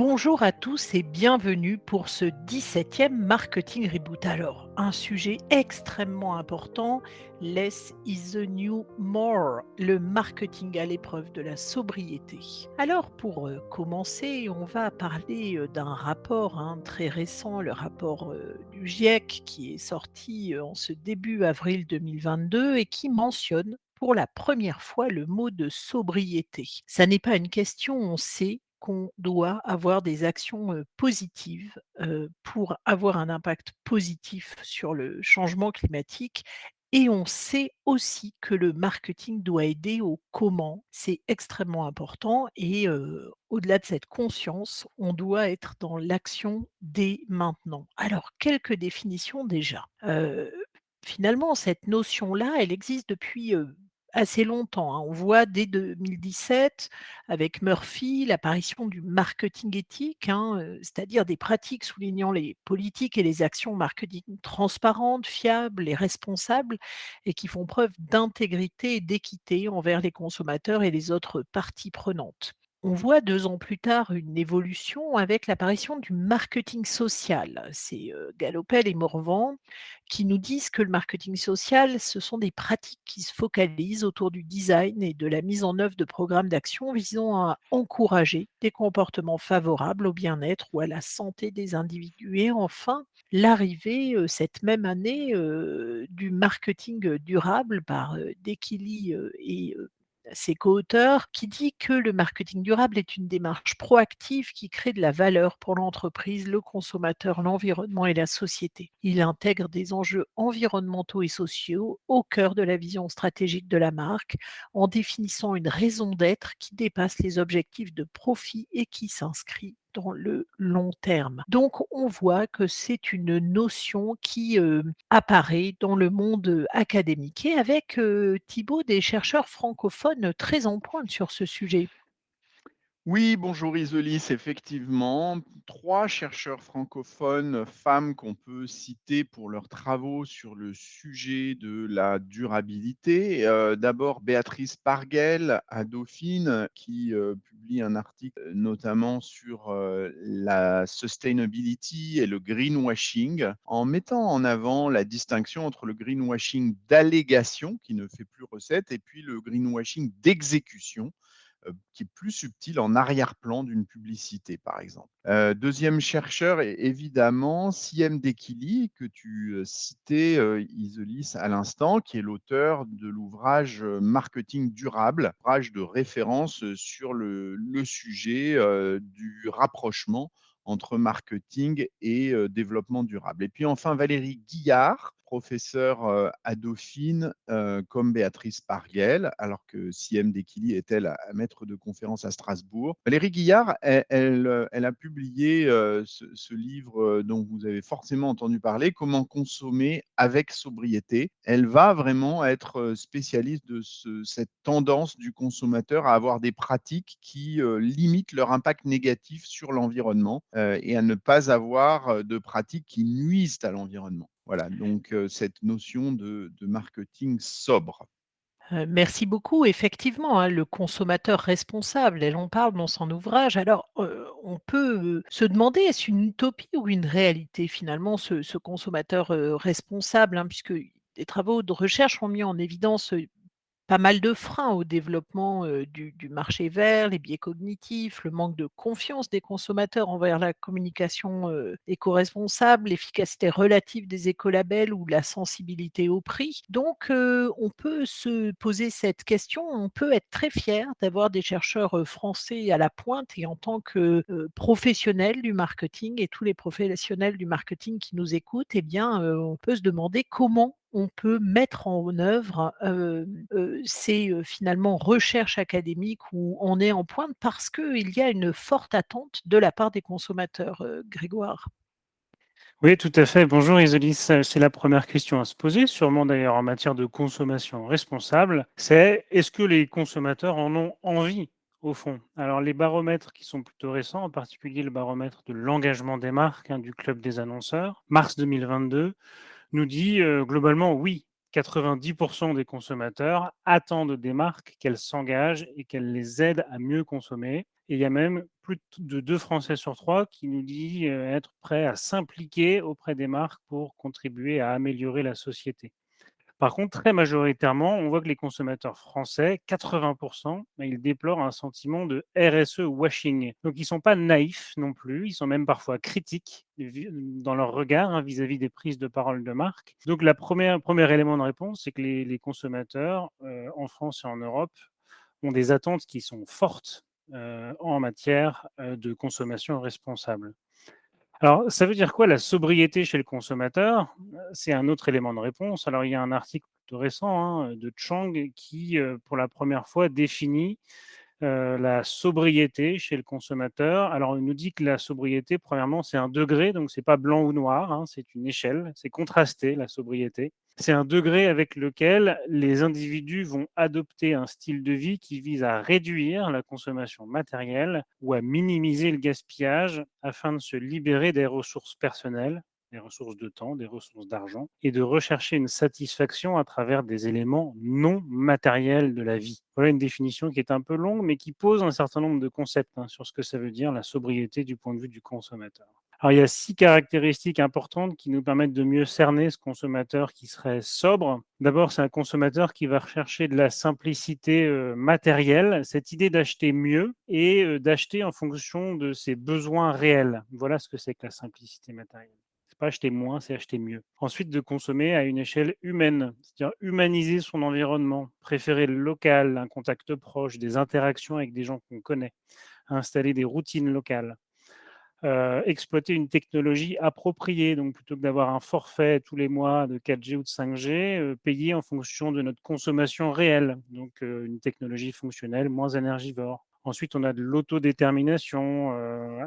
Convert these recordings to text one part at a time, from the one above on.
Bonjour à tous et bienvenue pour ce 17e Marketing Reboot. Alors, un sujet extrêmement important, less is the new more, le marketing à l'épreuve de la sobriété. Alors, pour commencer, on va parler d'un rapport très récent, le rapport du GIEC qui est sorti en ce début avril 2022 et qui mentionne pour la première fois le mot de sobriété. Ça n'est pas une question, on sait qu'on doit avoir des actions positives pour avoir un impact positif sur le changement climatique. Et on sait aussi que le marketing doit aider au comment. C'est extrêmement important. Et au-delà de cette conscience, on doit être dans l'action dès maintenant. Alors, quelques définitions déjà. Finalement, cette notion-là, elle existe depuis assez longtemps, hein. On voit dès 2017 avec Murphy l'apparition du marketing éthique, c'est-à-dire des pratiques soulignant les politiques et les actions marketing transparentes, fiables et responsables et qui font preuve d'intégrité et d'équité envers les consommateurs et les autres parties prenantes. On voit 2 ans plus tard une évolution avec l'apparition du marketing social. C'est Galopel et Morvan qui nous disent que le marketing social, ce sont des pratiques qui se focalisent autour du design et de la mise en œuvre de programmes d'action visant à encourager des comportements favorables au bien-être ou à la santé des individus. Et enfin, l'arrivée cette même année du marketing durable par Dekili et ses co-auteurs, qui dit que le marketing durable est une démarche proactive qui crée de la valeur pour l'entreprise, le consommateur, l'environnement et la société. Il intègre des enjeux environnementaux et sociaux au cœur de la vision stratégique de la marque, en définissant une raison d'être qui dépasse les objectifs de profit et qui s'inscrit dans le long terme. Donc on voit que c'est une notion qui apparaît dans le monde académique et avec Thibaut des chercheurs francophones très en pointe sur ce sujet. Oui, bonjour Isolis, effectivement. Trois chercheurs francophones, femmes qu'on peut citer pour leurs travaux sur le sujet de la durabilité. D'abord Béatrice Parguel à Dauphine, qui publie un article notamment sur la sustainability et le greenwashing, en mettant en avant la distinction entre le greenwashing d'allégation, qui ne fait plus recette, et puis le greenwashing d'exécution qui est plus subtil en arrière-plan d'une publicité, par exemple. 2e chercheur est évidemment Siem Dekili, que tu citais, Isolis, à l'instant, qui est l'auteur de l'ouvrage Marketing durable, ouvrage de référence sur le sujet du rapprochement entre marketing et développement durable. Et puis enfin Valérie Guillard, professeure à Dauphine, comme Béatrice Parguel, alors que Siem Dekili est, elle, maître de conférence à Strasbourg. Valérie Guillard, elle a publié ce livre dont vous avez forcément entendu parler, Comment consommer avec sobriété. Elle va vraiment être spécialiste de cette tendance du consommateur à avoir des pratiques qui limitent leur impact négatif sur l'environnement et à ne pas avoir de pratiques qui nuisent à l'environnement. Voilà, donc cette notion de marketing sobre. Merci beaucoup. Effectivement, le consommateur responsable, elle en parle dans son ouvrage. Alors, on peut, se demander, est-ce une utopie ou une réalité finalement ce consommateur, responsable, puisque des travaux de recherche ont mis en évidence, pas mal de freins au développement, du marché vert, les biais cognitifs, le manque de confiance des consommateurs envers la communication, éco-responsable, l'efficacité relative des écolabels ou la sensibilité au prix. Donc, on peut se poser cette question, on peut être très fier d'avoir des chercheurs, français à la pointe et en tant que, professionnels du marketing et tous les professionnels du marketing qui nous écoutent, eh bien, on peut se demander comment on peut mettre en œuvre, ces, finalement recherches académiques où on est en pointe parce qu'il y a une forte attente de la part des consommateurs, Grégoire. Oui, tout à fait. Bonjour Isolis. C'est la première question à se poser, sûrement d'ailleurs en matière de consommation responsable. C'est est-ce que les consommateurs en ont envie au fond? Alors les baromètres qui sont plutôt récents, en particulier le baromètre de l'engagement des marques du Club des annonceurs, mars 2022, nous dit globalement oui. 90% des consommateurs attendent des marques qu'elles s'engagent et qu'elles les aident à mieux consommer. Et il y a même plus de 2 Français sur 3 qui nous dit être prêts à s'impliquer auprès des marques pour contribuer à améliorer la société. Par contre, très majoritairement, on voit que les consommateurs français, 80 ils déplorent un sentiment de RSE washing. Donc ils ne sont pas naïfs non plus, ils sont même parfois critiques dans leur regard, hein, vis-à-vis des prises de parole de marque. Donc le premier élément de réponse, c'est que les consommateurs, en France et en Europe, ont des attentes qui sont fortes, en matière, de consommation responsable. Alors, ça veut dire quoi la sobriété chez le consommateur? C'est un autre élément de réponse. Alors, il y a un article plutôt récent, hein, de Chang qui, pour la première fois définit la sobriété chez le consommateur. Alors, il nous dit que la sobriété, premièrement, c'est un degré, donc c'est pas blanc ou noir, hein, c'est une échelle, c'est contrasté la sobriété. C'est un degré avec lequel les individus vont adopter un style de vie qui vise à réduire la consommation matérielle ou à minimiser le gaspillage afin de se libérer des ressources personnelles, des ressources de temps, des ressources d'argent, et de rechercher une satisfaction à travers des éléments non matériels de la vie. Voilà une définition qui est un peu longue, mais qui pose un certain nombre de concepts, hein, sur ce que ça veut dire la sobriété du point de vue du consommateur. Alors, il y a 6 caractéristiques importantes qui nous permettent de mieux cerner ce consommateur qui serait sobre. D'abord, c'est un consommateur qui va rechercher de la simplicité matérielle, cette idée d'acheter mieux et d'acheter en fonction de ses besoins réels. Voilà ce que c'est que la simplicité matérielle. C'est pas acheter moins, c'est acheter mieux. Ensuite, de consommer à une échelle humaine, c'est-à-dire humaniser son environnement, préférer le local, un contact proche, des interactions avec des gens qu'on connaît, installer des routines locales. Exploiter une technologie appropriée, donc plutôt que d'avoir un forfait tous les mois de 4G ou de 5G, payer en fonction de notre consommation réelle, donc une technologie fonctionnelle moins énergivore. Ensuite, on a de l'autodétermination,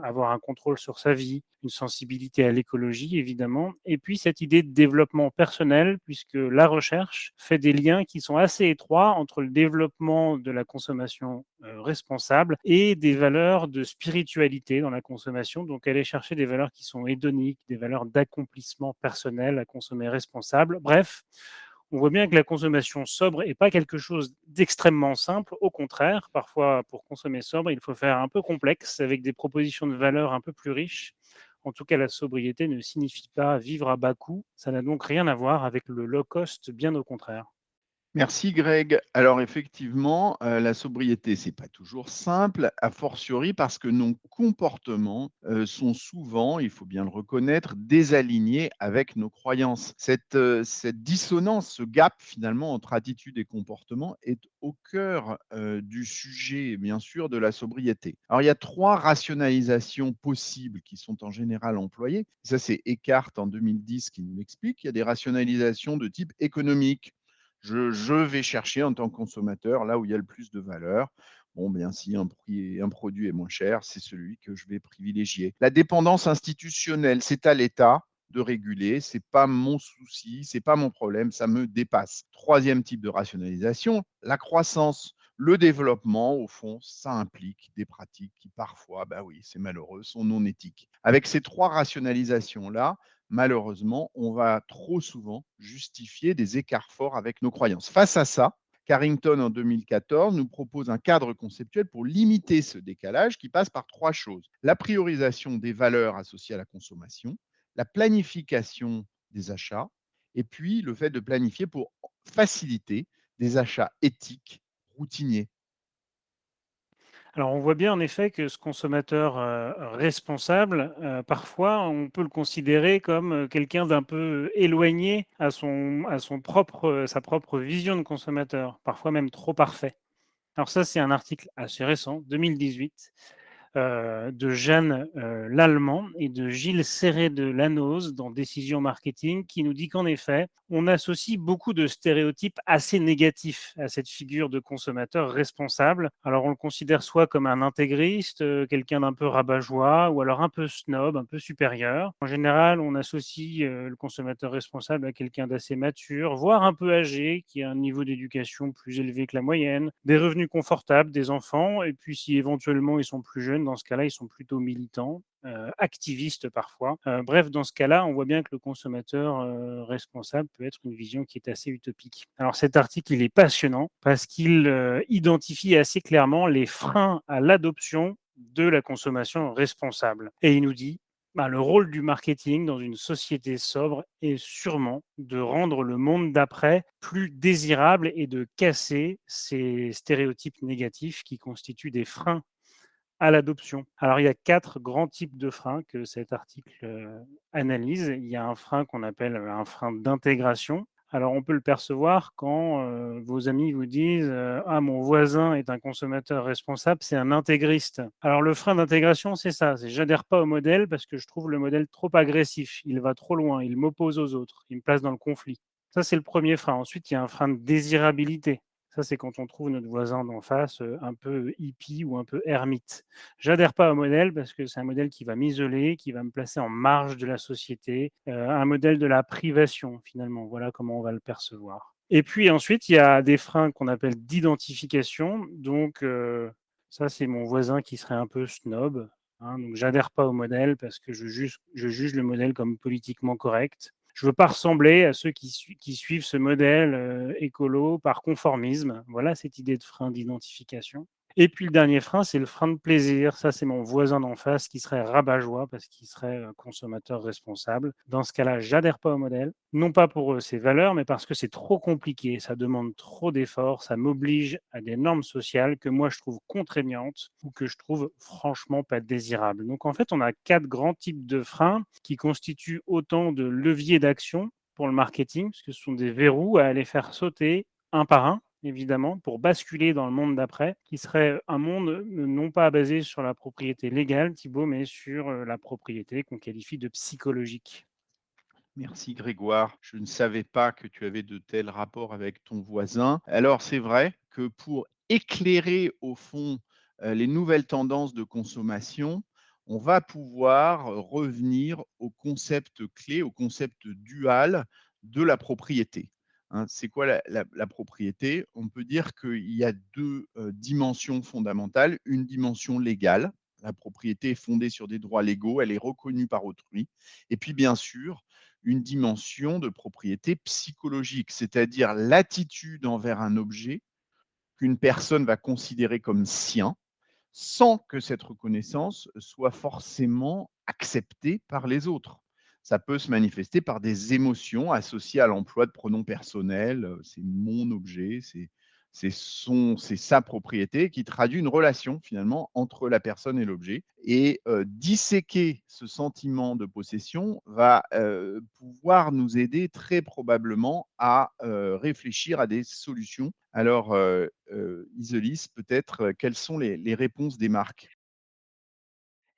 avoir un contrôle sur sa vie, une sensibilité à l'écologie évidemment, et puis cette idée de développement personnel puisque la recherche fait des liens qui sont assez étroits entre le développement de la consommation, responsable et des valeurs de spiritualité dans la consommation. Donc aller chercher des valeurs qui sont hédoniques, des valeurs d'accomplissement personnel à consommer responsable. Bref, on voit bien que la consommation sobre n'est pas quelque chose d'extrêmement simple. Au contraire, parfois, pour consommer sobre, il faut faire un peu complexe avec des propositions de valeur un peu plus riches. En tout cas, la sobriété ne signifie pas vivre à bas coût. Ça n'a donc rien à voir avec le low cost, bien au contraire. Merci Greg. Alors effectivement, la sobriété, c'est pas toujours simple, a fortiori parce que nos comportements, sont souvent, il faut bien le reconnaître, désalignés avec nos croyances. Cette dissonance, ce gap finalement entre attitude et comportement est au cœur, du sujet, bien sûr, de la sobriété. Alors il y a 3 rationalisations possibles qui sont en général employées. Ça, c'est Eckhart en 2010 qui nous l'explique. Il y a des rationalisations de type économique. Je vais chercher en tant que consommateur là où il y a le plus de valeur. Bon, bien, si un produit est moins cher, c'est celui que je vais privilégier. La dépendance institutionnelle, c'est à l'État de réguler, c'est pas mon souci, c'est pas mon problème, ça me dépasse. Troisième type de rationalisation, la croissance. Le développement, au fond, ça implique des pratiques qui parfois, bah oui, c'est malheureux, sont non éthiques. Avec ces 3 rationalisations-là, malheureusement, on va trop souvent justifier des écarts forts avec nos croyances. Face à ça, Carrington, en 2014, nous propose un cadre conceptuel pour limiter ce décalage qui passe par 3 choses. La priorisation des valeurs associées à la consommation, la planification des achats, et puis le fait de planifier pour faciliter des achats éthiques routiniers. Alors, on voit bien en effet que ce consommateur, responsable, parfois on peut le considérer comme, quelqu'un d'un peu éloigné à son propre, sa propre vision de consommateur, parfois même trop parfait. Alors ça, c'est un article assez récent, 2018, de Jeanne Lallemand et de Gilles Serret de Lannoz dans Décision Marketing, qui nous dit qu'en effet, on associe beaucoup de stéréotypes assez négatifs à cette figure de consommateur responsable. Alors on le considère soit comme un intégriste, quelqu'un d'un peu rabat-joie, ou alors un peu snob, un peu supérieur. En général, on associe le consommateur responsable à quelqu'un d'assez mature, voire un peu âgé, qui a un niveau d'éducation plus élevé que la moyenne, des revenus confortables, des enfants, et puis si éventuellement ils sont plus jeunes, dans ce cas-là, ils sont plutôt militants, activistes parfois. Bref, dans ce cas-là, on voit bien que le consommateur responsable peut être une vision qui est assez utopique. Alors cet article, il est passionnant parce qu'il identifie assez clairement les freins à l'adoption de la consommation responsable. Et il nous dit, bah, le rôle du marketing dans une société sobre est sûrement de rendre le monde d'après plus désirable et de casser ces stéréotypes négatifs qui constituent des freins à l'adoption. Alors, il y a 4 grands types de freins que cet article, analyse. Il y a un frein qu'on appelle, un frein d'intégration. Alors, on peut le percevoir quand, vos amis vous disent, «Ah, mon voisin est un consommateur responsable, c'est un intégriste». Alors, le frein d'intégration, c'est ça, c'est: «J'adhère pas au modèle parce que je trouve le modèle trop agressif, il va trop loin, il m'oppose aux autres, il me place dans le conflit». Ça, c'est le premier frein. Ensuite, il y a un frein de désirabilité. Ça, c'est quand on trouve notre voisin d'en face, un peu hippie ou un peu ermite. J'adhère pas au modèle parce que c'est un modèle qui va m'isoler, qui va me placer en marge de la société, un modèle de la privation finalement, voilà comment on va le percevoir. Et puis ensuite, il y a des freins qu'on appelle d'identification. Donc ça, c'est mon voisin qui serait un peu snob, hein, donc j'adhère pas au modèle parce que je juge le modèle comme politiquement correct. Je veux pas ressembler à ceux qui suivent ce modèle, écolo par conformisme. Voilà cette idée de frein d'identification. Et puis le dernier frein, c'est le frein de plaisir. Ça, c'est mon voisin d'en face qui serait rabat-joie parce qu'il serait, consommateur responsable. Dans ce cas-là, j'adhère pas au modèle, non pas pour, ses valeurs, mais parce que c'est trop compliqué, ça demande trop d'efforts, ça m'oblige à des normes sociales que moi je trouve contraignantes ou que je trouve franchement pas désirables. Donc en fait, on a 4 grands types de freins qui constituent autant de leviers d'action pour le marketing, parce que ce sont des verrous à aller faire sauter un par un, évidemment, pour basculer dans le monde d'après, qui serait un monde non pas basé sur la propriété légale, Thibaut, mais sur la propriété qu'on qualifie de psychologique. Merci Grégoire. Je ne savais pas que tu avais de tels rapports avec ton voisin. Alors c'est vrai que pour éclairer au fond les nouvelles tendances de consommation, on va pouvoir revenir au concept clé, au concept dual de la propriété. Hein, c'est quoi la propriété? On peut dire qu'il y a deux dimensions fondamentales. Une dimension légale. La propriété est fondée sur des droits légaux, elle est reconnue par autrui. Et puis bien sûr, une dimension de propriété psychologique, c'est-à-dire l'attitude envers un objet qu'une personne va considérer comme sien, sans que cette reconnaissance soit forcément acceptée par les autres. Ça peut se manifester par des émotions associées à l'emploi de pronoms personnels, c'est mon objet, c'est sa propriété qui traduit une relation finalement entre la personne et l'objet et disséquer ce sentiment de possession va, pouvoir nous aider très probablement à, réfléchir à des solutions. Alors, Isolis, peut-être, quelles sont les réponses des marques?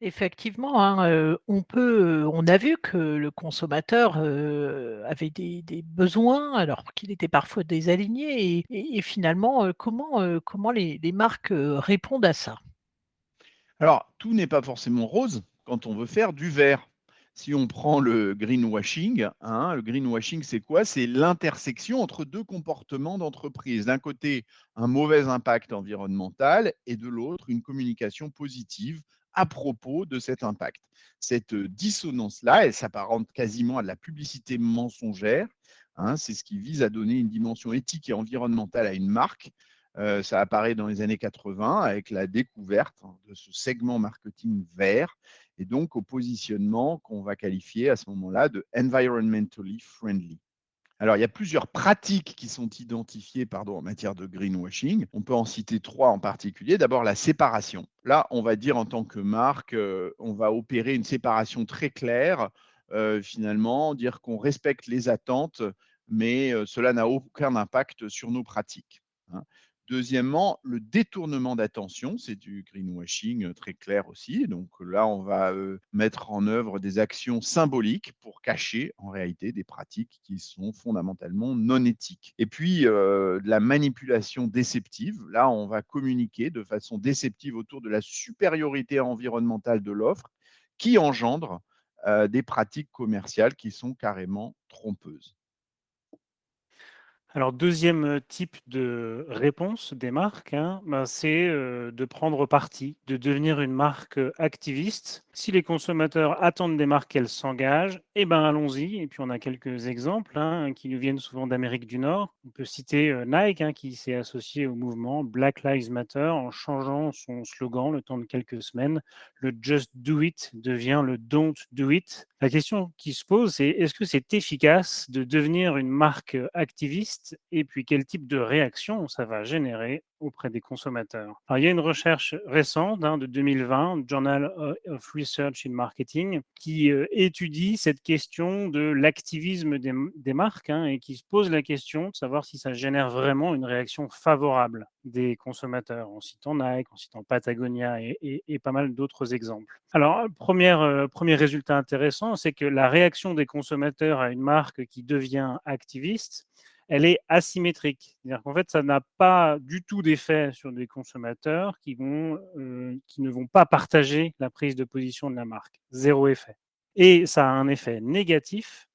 Effectivement, hein, on a vu que le consommateur, avait des besoins alors qu'il était parfois désaligné et finalement, comment les marques, répondent à ça? Alors, tout n'est pas forcément rose quand on veut faire du vert. Si on prend le greenwashing, hein, le greenwashing, c'est quoi? C'est l'intersection entre 2 comportements d'entreprise. D'un côté, un mauvais impact environnemental et de l'autre, une communication positive à propos de cet impact. Cette dissonance-là, elle s'apparente quasiment à de la publicité mensongère, hein. C'est ce qui vise à donner une dimension éthique et environnementale à une marque. Ça apparaît dans les années 80 avec la découverte de ce segment marketing vert et donc au positionnement qu'on va qualifier à ce moment-là de environmentally friendly. Alors, il y a plusieurs pratiques qui sont identifiées en matière de greenwashing. On peut en citer trois en particulier. D'abord, la séparation. Là, on va dire en tant que marque, on va opérer une séparation très claire, finalement, dire qu'on respecte les attentes, mais cela n'a aucun impact sur nos pratiques, hein. Deuxièmement, le détournement d'attention, c'est du greenwashing très clair aussi. Donc là, on va mettre en œuvre des actions symboliques pour cacher en réalité des pratiques qui sont fondamentalement non éthiques. Et puis, de la manipulation déceptive. Là, on va communiquer de façon déceptive autour de la supériorité environnementale de l'offre qui engendre des pratiques commerciales qui sont carrément trompeuses. Alors, deuxième type de réponse des marques, hein, c'est de prendre parti, de devenir une marque activiste. Si les consommateurs attendent des marques qu'elles s'engagent, eh ben allons-y. Et puis on a quelques exemples hein, qui nous viennent souvent d'Amérique du Nord. On peut citer Nike hein, qui s'est associé au mouvement Black Lives Matter en changeant son slogan le temps de quelques semaines. Le Just Do It devient le Don't Do It. La question qui se pose, c'est est-ce que c'est efficace de devenir une marque activiste et puis quel type de réaction ça va générer auprès des consommateurs. Alors, il y a une recherche récente hein, de 2020, Journal of Research in Marketing, qui étudie cette question de l'activisme des marques hein, et qui se pose la question de savoir si ça génère vraiment une réaction favorable des consommateurs, en citant Nike, en citant Patagonia et pas mal d'autres exemples. Alors, premier résultat intéressant, c'est que la réaction des consommateurs à une marque qui devient activiste, elle est asymétrique. C'est-à-dire qu'en fait, ça n'a pas du tout d'effet sur des consommateurs qui ne vont pas partager la prise de position de la marque. Zéro effet. Et ça a un effet négatif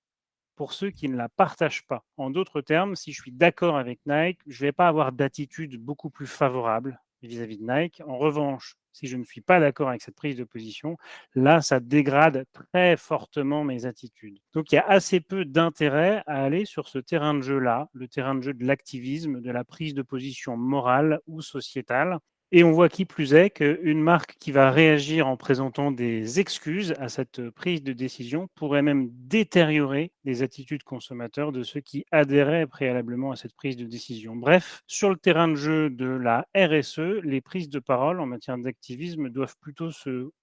pour ceux qui ne la partagent pas. En d'autres termes, si je suis d'accord avec Nike, je ne vais pas avoir d'attitude beaucoup plus favorable vis-à-vis de Nike. En revanche, si je ne suis pas d'accord avec cette prise de position, là, ça dégrade très fortement mes attitudes. Donc, il y a assez peu d'intérêt à aller sur ce terrain de jeu-là, le terrain de jeu de l'activisme, de la prise de position morale ou sociétale. Et on voit qui plus est qu'une marque qui va réagir en présentant des excuses à cette prise de décision pourrait même détériorer les attitudes consommateurs de ceux qui adhéraient préalablement à cette prise de décision. Bref, sur le terrain de jeu de la RSE, les prises de parole en matière d'activisme doivent plutôt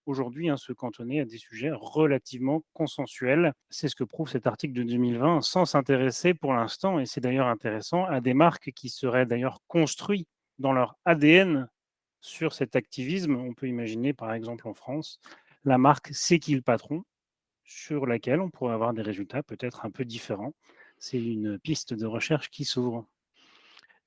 aujourd'hui se cantonner à des sujets relativement consensuels. C'est ce que prouve cet article de 2020 sans s'intéresser pour l'instant, et c'est d'ailleurs intéressant, à des marques qui seraient d'ailleurs construites dans leur ADN sur cet activisme. On peut imaginer, par exemple, en France, la marque C'est qui le patron, sur laquelle on pourrait avoir des résultats peut-être un peu différents. C'est une piste de recherche qui s'ouvre.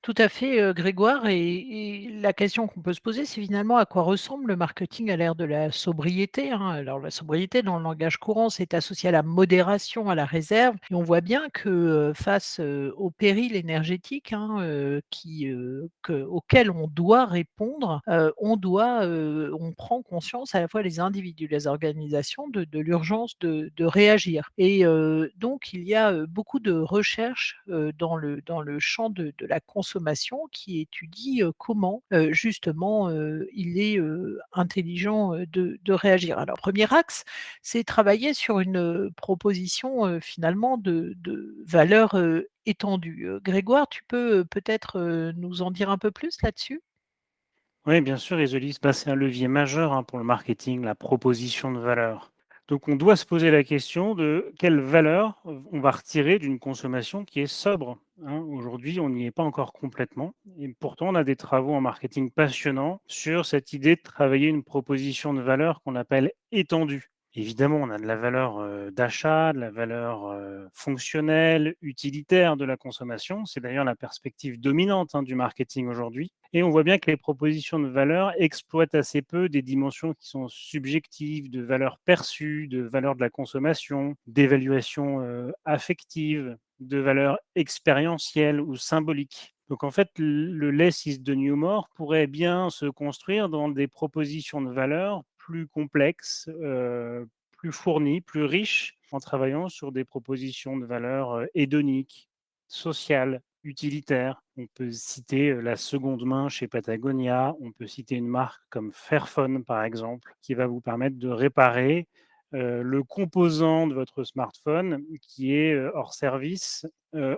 Tout à fait, Grégoire et la question qu'on peut se poser, c'est finalement à quoi ressemble le marketing à l'ère de la sobriété, hein? Alors la sobriété dans le langage courant, c'est associé à la modération, à la réserve et on voit bien que, face, au péril énergétique, hein, auquel on doit répondre, on prend conscience à la fois les individus, les organisations de l'urgence de réagir et donc il y a, beaucoup de recherches, dans le champ de la consommation qui étudie, comment, justement, il est, intelligent, de réagir. Alors premier axe, c'est travailler sur une, proposition, finalement de valeur, étendue. Grégoire, tu peux, peut-être, nous en dire un peu plus là-dessus? Oui, bien sûr, Isolis, c'est un levier majeur pour le marketing, la proposition de valeur. Donc, on doit se poser la question de quelle valeur on va retirer d'une consommation qui est sobre, hein. Aujourd'hui, on n'y est pas encore complètement. Et pourtant, on a des travaux en marketing passionnants sur cette idée de travailler une proposition de valeur qu'on appelle étendue. Évidemment, on a de la valeur d'achat, de la valeur fonctionnelle, utilitaire de la consommation. C'est d'ailleurs la perspective dominante du marketing aujourd'hui. Et on voit bien que les propositions de valeur exploitent assez peu des dimensions qui sont subjectives, de valeur perçue, de valeur de la consommation, d'évaluation affective, de valeur expérientielle ou symbolique. Donc en fait, le Less is the New More pourrait bien se construire dans des propositions de valeur plus complexes, plus fournies, plus riches, en travaillant sur des propositions de valeur hédoniques, sociales, utilitaires. On peut citer la seconde main chez Patagonia, on peut citer une marque comme Fairphone par exemple, qui va vous permettre de réparer le composant de votre smartphone qui est hors service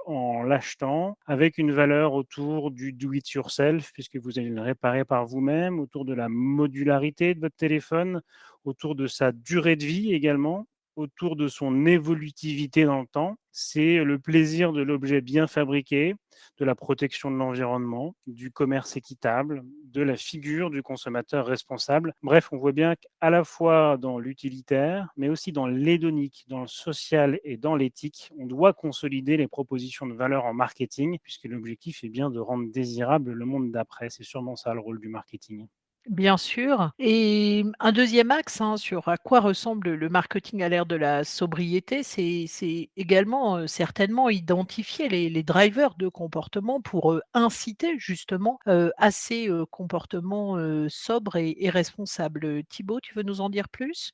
en l'achetant avec une valeur autour du do it yourself puisque vous allez le réparer par vous-même, autour de la modularité de votre téléphone, autour de sa durée de vie également, autour de son évolutivité dans le temps. C'est le plaisir de l'objet bien fabriqué, de la protection de l'environnement, du commerce équitable, de la figure du consommateur responsable. Bref, on voit bien qu'à la fois dans l'utilitaire, mais aussi dans l'hédonique, dans le social et dans l'éthique, on doit consolider les propositions de valeur en marketing, puisque l'objectif est bien de rendre désirable le monde d'après. C'est sûrement ça le rôle du marketing. Bien sûr et un deuxième axe, hein, sur à quoi ressemble le marketing à l'ère de la sobriété, c'est également, certainement identifier les drivers de comportement pour, inciter justement, à ces, comportements, sobres et responsables. Thibaut, tu veux nous en dire plus?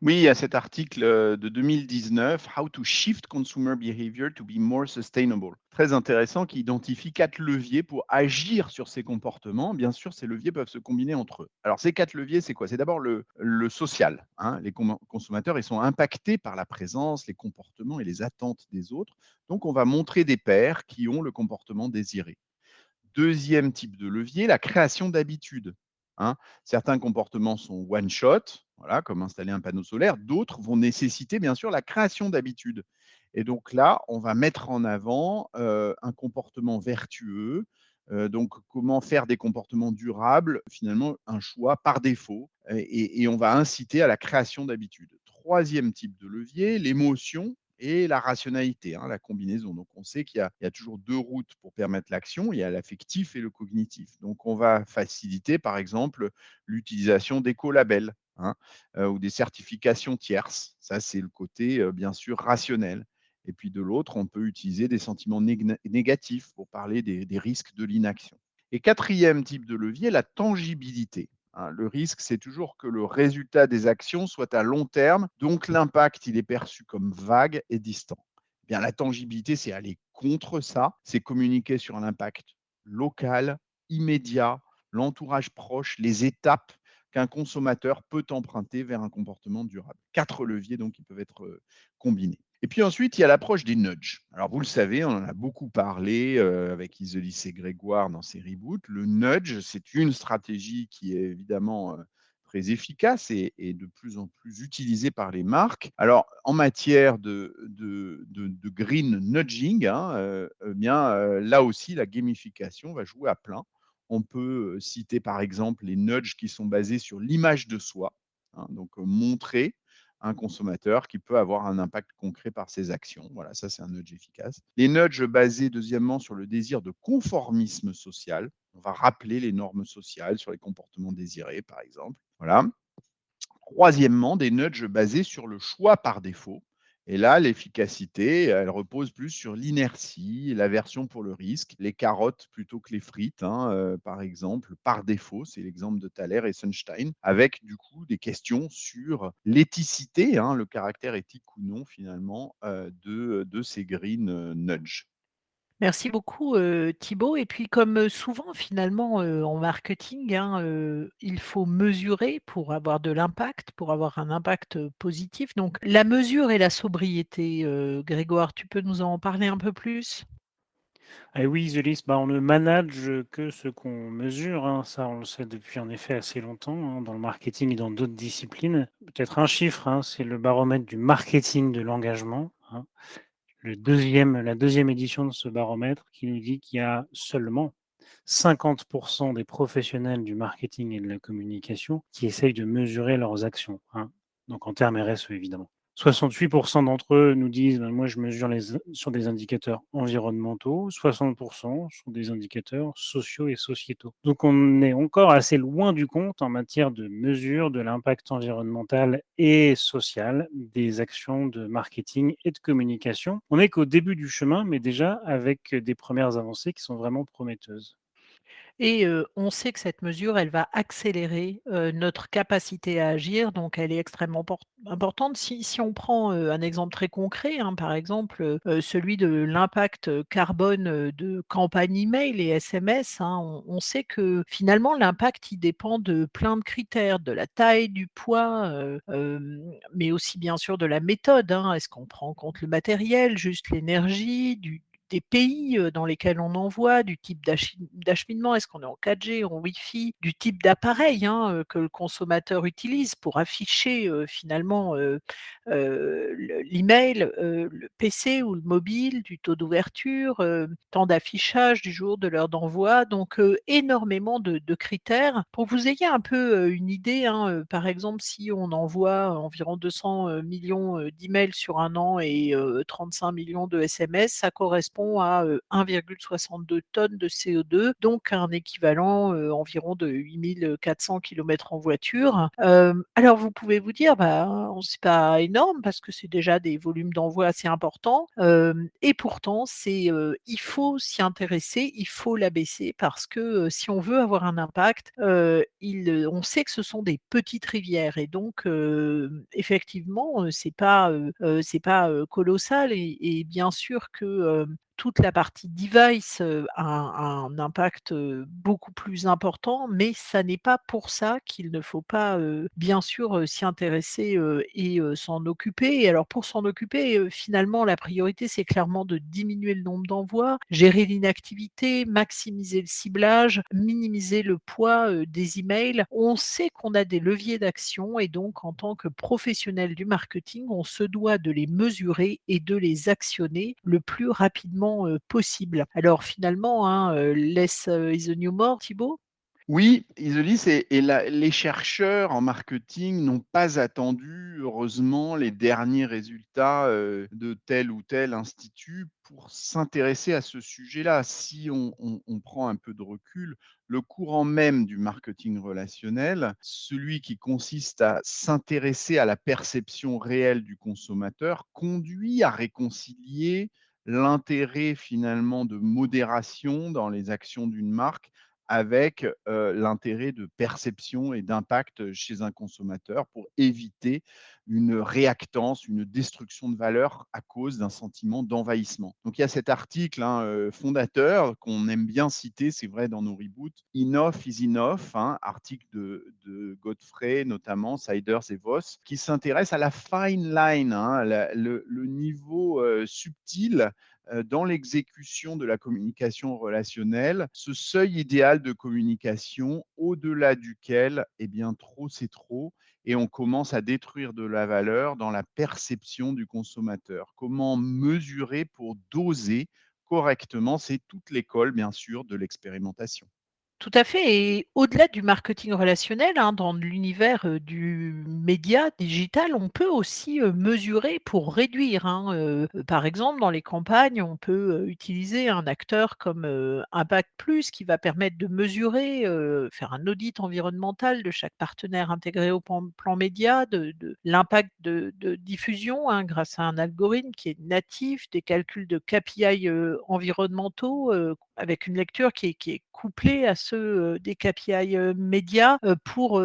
Oui, il y a cet article, de 2019, How to shift consumer behavior to be more sustainable. Très intéressant, qui identifie 4 leviers pour agir sur ces comportements. Bien sûr, ces leviers peuvent se combiner entre eux. Alors ces 4 leviers, c'est quoi? C'est d'abord le social, hein. Les consommateurs, ils sont impactés par la présence, les comportements et les attentes des autres. Donc on va montrer des pairs qui ont le comportement désiré. Deuxième type de levier, la création d'habitudes, hein. Certains comportements sont one shot, voilà, comme installer un panneau solaire. D'autres vont nécessiter bien sûr la création d'habitudes. Et donc là, on va mettre en avant un comportement vertueux. Donc, comment faire des comportements durables, finalement, un choix par défaut, et on va inciter à la création d'habitudes. Troisième type de levier, l'émotion et la rationalité, hein, la combinaison. Donc, on sait qu'il y a toujours 2 routes pour permettre l'action. Il y a l'affectif et le cognitif. Donc, on va faciliter, par exemple, l'utilisation d'écolabels, hein, ou des certifications tierces. Ça, c'est le côté, bien sûr, rationnel. Et puis de l'autre, on peut utiliser des sentiments négatifs pour parler des risques de l'inaction. Et quatrième type de levier, la tangibilité, hein. Le risque, c'est toujours que le résultat des actions soit à long terme, donc l'impact, il est perçu comme vague et distant. Eh bien, la tangibilité, c'est aller contre ça, c'est communiquer sur un impact local, immédiat, l'entourage proche, les étapes qu'un consommateur peut emprunter vers un comportement durable. 4 leviers donc qui peuvent être combinés. Et puis ensuite, il y a l'approche des nudges. Alors vous le savez, on en a beaucoup parlé avec Isolis et Grégoire dans ces reboots. Le nudge, c'est une stratégie qui est évidemment très efficace et de plus en plus utilisée par les marques. Alors, en matière de green nudging, hein, eh bien, là aussi, la gamification va jouer à plein. On peut citer par exemple les nudges qui sont basés sur l'image de soi, hein, donc montrer un consommateur qui peut avoir un impact concret par ses actions. Voilà, ça c'est un nudge efficace. Les nudges basés deuxièmement sur le désir de conformisme social. On va rappeler les normes sociales sur les comportements désirés, par exemple. Voilà. Troisièmement, des nudges basés sur le choix par défaut. Et là, l'efficacité, elle repose plus sur l'inertie, l'aversion pour le risque, les carottes plutôt que les frites, hein, par exemple, par défaut, c'est l'exemple de Thaler et Sunstein, avec du coup des questions sur l'éthicité, hein, le caractère éthique ou non finalement de ces green nudge. Merci beaucoup, Thibaut et puis comme, souvent finalement, en marketing, hein, il faut mesurer pour avoir de l'impact, pour avoir un impact, positif donc la mesure et la sobriété, Grégoire, tu peux nous en parler un peu plus? Eh oui, The List, bah, on ne manage que ce qu'on mesure, hein. Ça, on le sait depuis en effet assez longtemps, hein, dans le marketing et dans d'autres disciplines. Peut-être un chiffre, hein, c'est le baromètre du marketing de l'engagement, hein. La deuxième édition de ce baromètre qui nous dit qu'il y a seulement 50% des professionnels du marketing et de la communication qui essayent de mesurer leurs actions, hein. Donc en termes RSE, évidemment. 68% d'entre eux nous disent: «Ben, moi, je mesure sur des indicateurs environnementaux», 60% sur des indicateurs sociaux et sociétaux. Donc on est encore assez loin du compte en matière de mesure de l'impact environnemental et social des actions de marketing et de communication. On n'est qu'au début du chemin, mais déjà avec des premières avancées qui sont vraiment prometteuses. Et on sait que cette mesure, elle va accélérer, notre capacité à agir, donc elle est extrêmement importante. Si on prend, un exemple très concret, hein, par exemple, celui de l'impact, carbone, de campagnes email et SMS, hein, on sait que finalement l'impact, il dépend de plein de critères, de la taille, du poids, mais aussi bien sûr de la méthode, hein. Est-ce qu'on prend en compte le matériel, juste l'énergie, des pays, dans lesquels on envoie, du type d'acheminement, est-ce qu'on est en 4G, en Wi-Fi, du type d'appareil, hein, que le consommateur utilise pour afficher, finalement, l'email, le PC ou le mobile, du taux d'ouverture, temps d'affichage, du jour, de l'heure d'envoi, donc énormément de critères. Pour que vous ayez un peu, une idée, hein, par exemple, si on envoie environ 200, millions, d'emails sur un an et 35 millions de SMS, ça correspond correspond à 1,62 tonnes de CO2, donc un équivalent environ de 8 400 kilomètres en voiture. Alors vous pouvez vous dire, bah, c'est pas énorme parce que c'est déjà des volumes d'envoi assez importants, et pourtant il faut s'y intéresser, il faut l'abaisser parce que, si on veut avoir un impact, on sait que ce sont des petites rivières et donc effectivement, c'est pas, colossal et bien sûr que, toute la partie device, a un impact, beaucoup plus important, mais ça n'est pas pour ça qu'il ne faut pas, bien sûr, s'y intéresser, et s'en occuper et alors pour s'en occuper, finalement la priorité c'est clairement de diminuer le nombre d'envois, gérer l'inactivité, maximiser le ciblage, minimiser le poids, des emails. On sait qu'on a des leviers d'action et donc en tant que professionnel du marketing, on se doit de les mesurer et de les actionner le plus rapidement, possible. Alors finalement, hein, less, is the new more, Thibaut? Oui, Isolis les chercheurs en marketing n'ont pas attendu, heureusement, les derniers résultats, de tel ou tel institut pour s'intéresser à ce sujet-là. Si on prend un peu de recul, le courant même du marketing relationnel, celui qui consiste à s'intéresser à la perception réelle du consommateur, conduit à réconcilier l'intérêt finalement de modération dans les actions d'une marque avec, l'intérêt de perception et d'impact, chez un consommateur pour éviter une réactance, une destruction de valeur à cause d'un sentiment d'envahissement. Donc il y a cet article, hein, fondateur qu'on aime bien citer, c'est vrai dans nos reboots, "Enough is enough", hein, article de Godfrey notamment, Siders et Voss, qui s'intéresse à la fine line, hein, le niveau, subtil dans l'exécution de la communication relationnelle, ce seuil idéal de communication au-delà duquel, eh bien, trop c'est trop et on commence à détruire de la valeur dans la perception du consommateur. Comment mesurer pour doser correctement? C'est toute l'école, bien sûr, de l'expérimentation. Tout à fait et au-delà du marketing relationnel, hein, dans l'univers, du média digital, on peut aussi, mesurer pour réduire, hein, par exemple, dans les campagnes, on peut, utiliser un acteur comme, Impact Plus qui va permettre de mesurer, faire un audit environnemental de chaque partenaire intégré au plan média, de l'impact de diffusion, hein, grâce à un algorithme qui est natif, des calculs de KPI, environnementaux, avec une lecture qui est couplée à ceux, des KPI, médias, pour,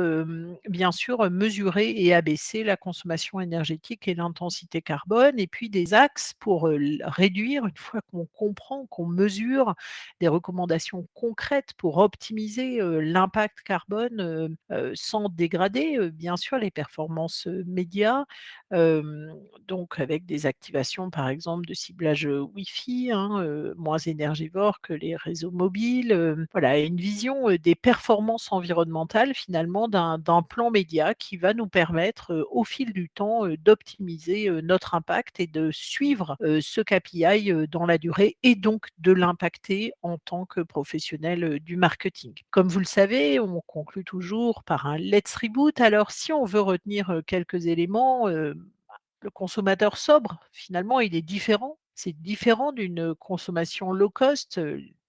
bien sûr, mesurer et abaisser la consommation énergétique et l'intensité carbone et puis des axes pour, l réduire une fois qu'on comprend, qu'on mesure des recommandations concrètes pour optimiser, l'impact carbone, sans dégrader, bien sûr les performances, médias. Donc avec des activations par exemple de ciblage, Wi-Fi, hein, moins énergivores que les réseaux mobiles, voilà et une vision, des performances environnementales finalement d'un plan média qui va nous permettre, au fil du temps, d'optimiser, notre impact et de suivre, ce KPI, dans la durée et donc de l'impacter en tant que professionnel, du marketing. Comme vous le savez, on conclut toujours par un let's reboot. Alors si on veut retenir, quelques éléments, le consommateur sobre, finalement, il est différent. C'est différent d'une consommation low cost,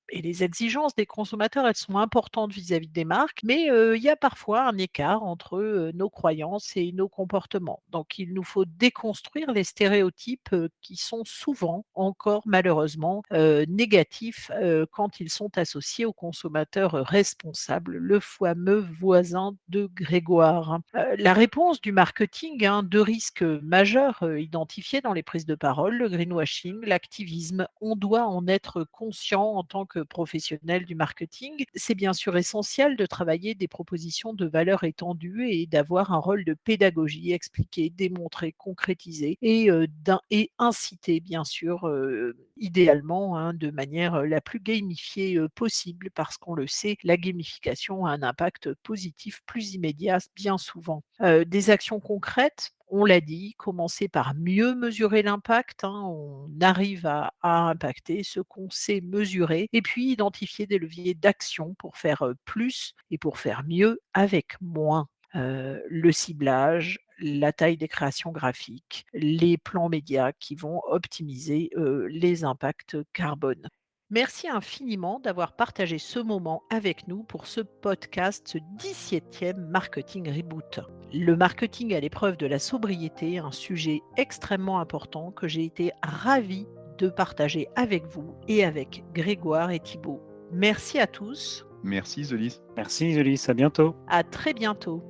et les exigences des consommateurs, elles sont importantes vis-à-vis des marques, mais il y a parfois un écart entre, nos croyances et nos comportements. Donc il nous faut déconstruire les stéréotypes, qui sont souvent encore malheureusement, négatifs, quand ils sont associés au consommateur, responsable, le fameux voisin de Grégoire. La réponse du marketing, hein, 2 risques, majeurs, identifiés dans les prises de parole, le greenwashing, l'activisme. On doit en être conscient en tant que professionnel du marketing. C'est bien sûr essentiel de travailler des propositions de valeur étendues et d'avoir un rôle de pédagogie, expliquer, démontrer, concrétiser et inciter bien sûr, idéalement, hein, de manière, la plus gamifiée, possible parce qu'on le sait, la gamification a un impact positif plus immédiat bien souvent. Des actions concrètes, on l'a dit, commencer par mieux mesurer l'impact, hein, on arrive à impacter ce qu'on sait mesurer et puis identifier des leviers d'action pour faire, plus et pour faire mieux avec moins. Le ciblage, la taille des créations graphiques, les plans médias qui vont optimiser les impacts carbone. Merci infiniment d'avoir partagé ce moment avec nous pour ce podcast, ce 17e Marketing Reboot. Le marketing à l'épreuve de la sobriété, un sujet extrêmement important que j'ai été ravie de partager avec vous et avec Grégoire et Thibaut. Merci à tous, Merci Isolis. Merci Isolis, à bientôt. à très bientôt.